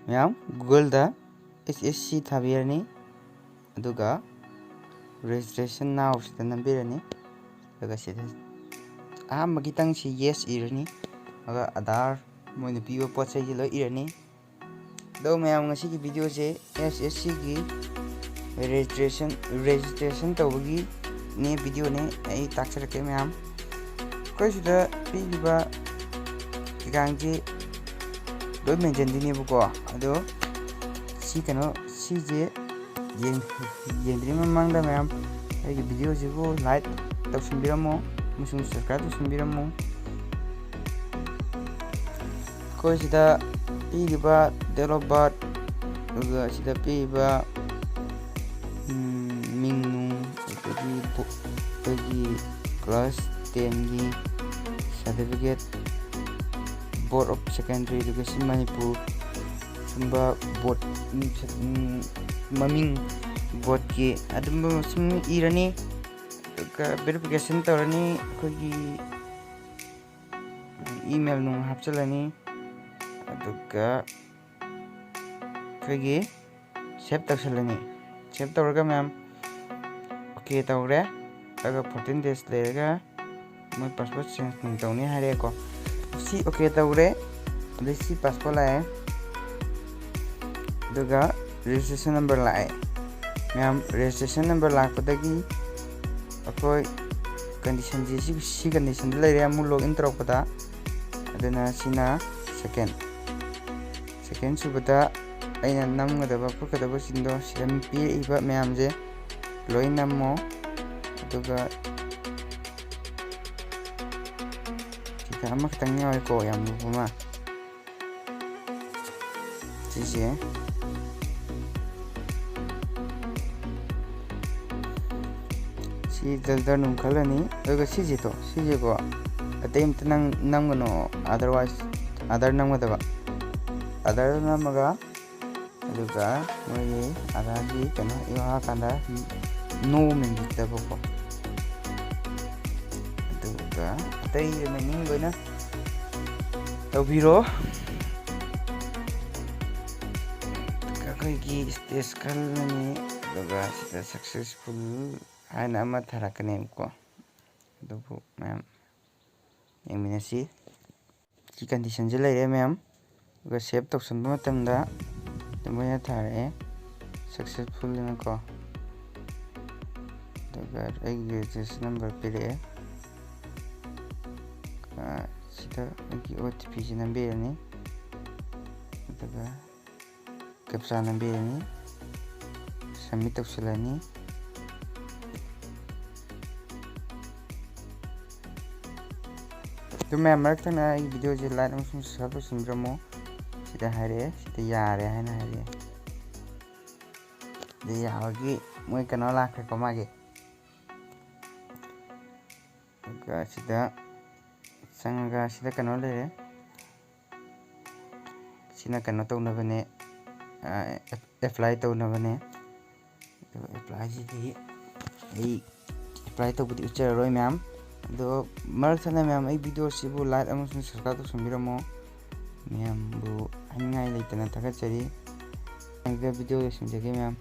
Ma'am Google दा SSC थाबीरनी अदुगा registration now सिदा नंबीरनी अदुगा सिदा अहम गितंग सी yes इरनी अगा आधार मोइन पीबो पोचै जी लो इरनी दो मैम ngasi की वीडियो से SSC की registration तौबगी ने वीडियो ने आई ताक्सर के मैम कोई सिदा पीबा गांजी दो मेंशन दिने बुको अदो सी कनो सी जे येंद्री ममांगदा मैम आई वीडियो जिबो लाइक तौसनबिरमो मुसुं सब्सक्राइब तौसनबिरमो कोई सिदा पीबा डेट ऑफ बर्थ उगा सिदा पीबा मिंगनु तगी क्लास 10 की certificate board of secondary education Manipur सुंबा बोर्ड ममिंग बोर्ड की अदुम सुम इरनी वेरिफिकेशन तौरनी कोई ईमेल नु हापचलनी अदुगा कोई सेव तौसलनी सेव तौरगा मैम ओके तौरे अगर 14 days लेगा मैं पासपोर्ट चेंज तौनी हारे को सी ओके तौरे सी पासपोर्ट लाए दुगा रजिस्ट्रेशन नंबर लाए मैम रजिस्ट्रेशन नंबर लापदगी अकोई कंडीशन जी सी कंडीशन ले रे मु लॉगिन तौरपदा अदना सिना सेकेंड सुबदा अइना नमगदबा पुकदबा सिंदो सिरम पीइबा मैम जे लोइ नमो दुगा kita ama ketangnya ko yang luma sisi si daldar nung khalani aga sisi to sisi ko atem tanang namgano otherwise other namgadaba other namaga aduga moi adagi kana iwa kanda no mengitaba ko aduga tay mening goina tawbiro kai ki stage kalani aduga sida successful haina ama tharakane ko adubu ma'am yengminasi ki condition je lere ma'am aduga save tawsanba matamda moya thare successful na ko aduga ai registration number pire sida ai OTP ji nambirani aduga captcha nambirani submit tawsilani तो मैं मरक तक ना video जे like अमसुं subscribe तौसनबिरमो सिदा हारे सिदा यारे हायना हारे दे यावगी मोय कनो लाखरे को मागे गा सिदा संगा सिदा कनो ले सिना कनो तौनबने अप्लाई तौनबने तो अप्लाई जी दी ए अप्लाई तौबुदि उच्चरोय मैम दो मरक थना मैम आई वीडियो सिबु लाइक अमसुं सब्सक्राइब तौसनबिरमो मैम बु हानिंगाय लेतना थागतचरी वीडियो सिंजगे मैम।